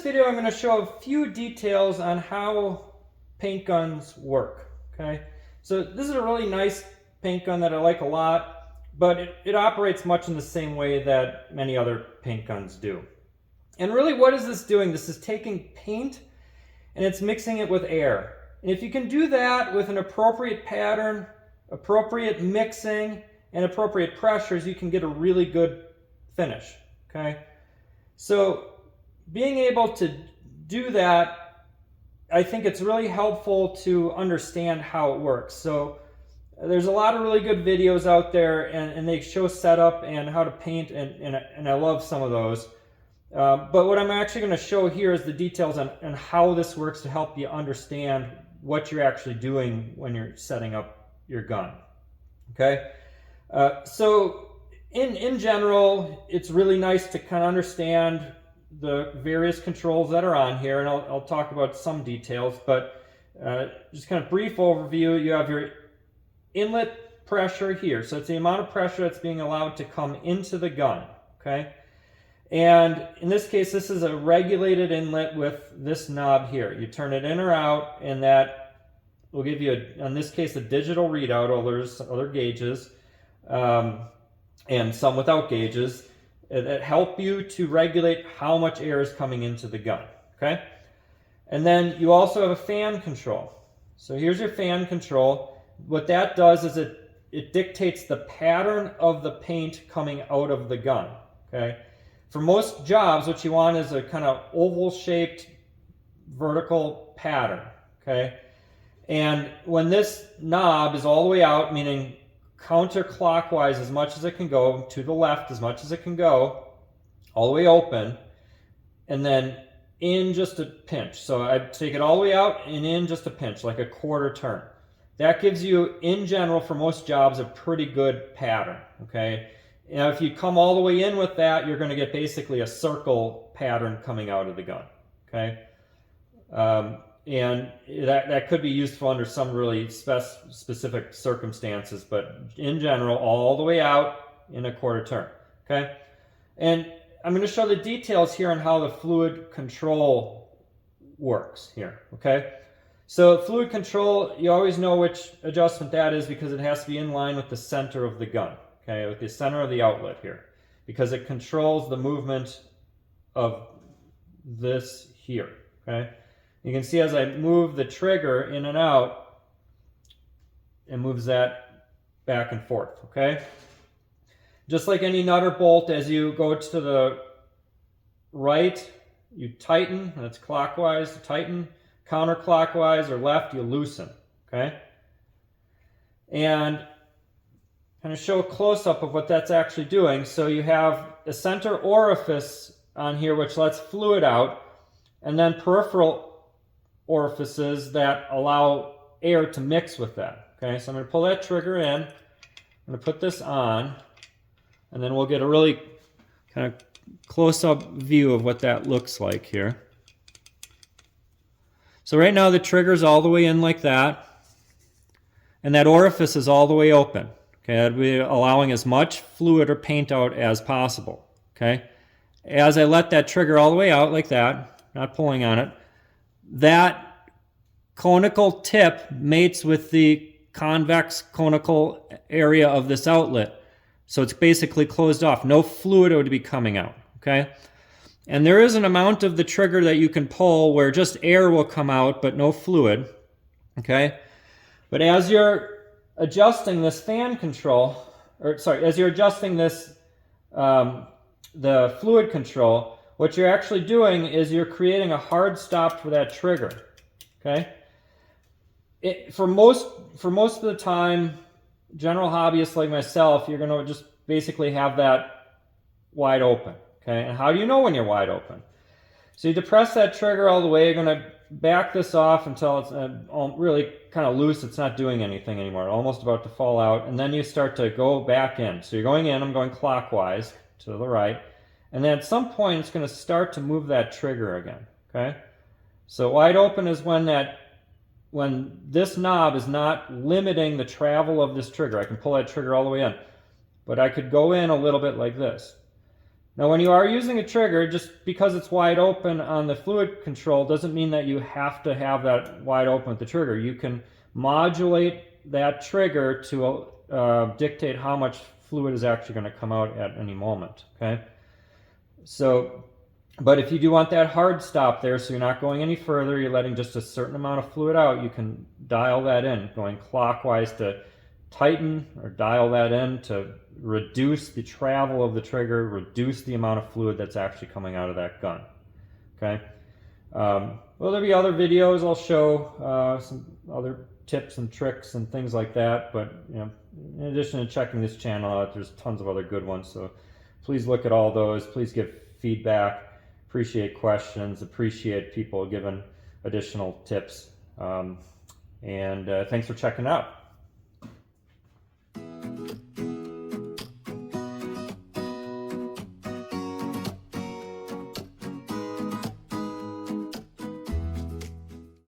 video I'm going to show a few details on how paint guns work. Okay, so this is a really nice paint gun that I like a lot, but it operates much in the same way that many other paint guns do. And really, what is this doing? This is taking paint and it's mixing it with air. And if you can do that with an appropriate pattern, appropriate mixing, and appropriate pressures, you can get a really good finish. Okay, so being able to do that, I think it's really helpful to understand how it works. So there's a lot of really good videos out there, and they show setup and how to paint, and I love some of those. But what I'm actually going to show here is the details on how this works to help you understand what you're actually doing when you're setting up your gun. Okay, so in general, it's really nice to kind of understand the various controls that are on here, and I'll talk about some details, but just kind of brief overview. You have your inlet pressure here, so it's the amount of pressure that's being allowed to come into the gun. Okay, and in this case, this is a regulated inlet with this knob here. You turn it in or out, and that will give you, in this case, a digital readout. Or there's other gauges, and some without gauges that help you to regulate how much air is coming into the gun. Okay, and then you also have a fan control. So here's your fan control. What that does is it dictates the pattern of the paint coming out of the gun. Okay, for most jobs, what you want is a kind of oval shaped vertical pattern. Okay, and when this knob is all the way out, meaning counterclockwise as much as it can go, to the left as much as it can go, all the way open, and then in just a pinch. So I take it all the way out and in just a pinch, like a quarter turn. That gives you, in general, for most jobs, a pretty good pattern. Okay, now if you come all the way in with that, you're going to get basically a circle pattern coming out of the gun. Okay, and that could be useful under some really specific circumstances, but in general, all the way out in a quarter turn. Okay, and I'm going to show the details here on how the fluid control works here. Okay, so fluid control, you always know which adjustment that is because it has to be in line with the center of the gun. Okay, with the center of the outlet here, because it controls the movement of this here. Okay, you can see as I move the trigger in and out, it moves that back and forth. Okay, just like any nut or bolt, as you go to the right, you tighten, that's clockwise, tighten, counterclockwise or left, you loosen. Okay, and I'm going to show a close-up of what that's actually doing. So you have a center orifice on here which lets fluid out, and then peripheral orifices that allow air to mix with that. Okay, so I'm going to pull that trigger in, I'm going to put this on, and then we'll get a really kind of close-up view of what that looks like here. So right now the trigger's all the way in like that, and that orifice is all the way open. Okay, that'd be allowing as much fluid or paint out as possible. Okay, as I let that trigger all the way out like that, not pulling on it, that conical tip mates with the convex conical area of this outlet. So it's basically closed off. No fluid would be coming out. Okay, and there is an amount of the trigger that you can pull where just air will come out but no fluid. Okay, but as you're adjusting this fan control, or sorry, as you're adjusting this, the fluid control, what you're actually doing is you're creating a hard stop for that trigger. Okay, for most of the time, general hobbyists like myself, you're going to just basically have that wide open. Okay, and how do you know when you're wide open? So you depress that trigger all the way. You're going to back this off until it's really kind of loose. It's not doing anything anymore, almost about to fall out, and then you start to go back in. So you're going in, I'm going clockwise to the right, and then at some point it's going to start to move that trigger again. Okay, so wide open is when this knob is not limiting the travel of this trigger. I can pull that trigger all the way in, but I could go in a little bit like this. Now, when you are using a trigger, just because it's wide open on the fluid control doesn't mean that you have to have that wide open with the trigger. You can modulate that trigger to dictate how much fluid is actually going to come out at any moment, okay? So, but if you do want that hard stop there, so you're not going any further, you're letting just a certain amount of fluid out, you can dial that in, going clockwise to tighten, or dial that in to reduce the travel of the trigger, reduce the amount of fluid that's actually coming out of that gun. Okay. Well, there'll be other videos I'll show, some other tips and tricks and things like that. But you know, in addition to checking this channel out, there's tons of other good ones. So please look at all those. Please give feedback. Appreciate questions. Appreciate people giving additional tips. And thanks for checking out.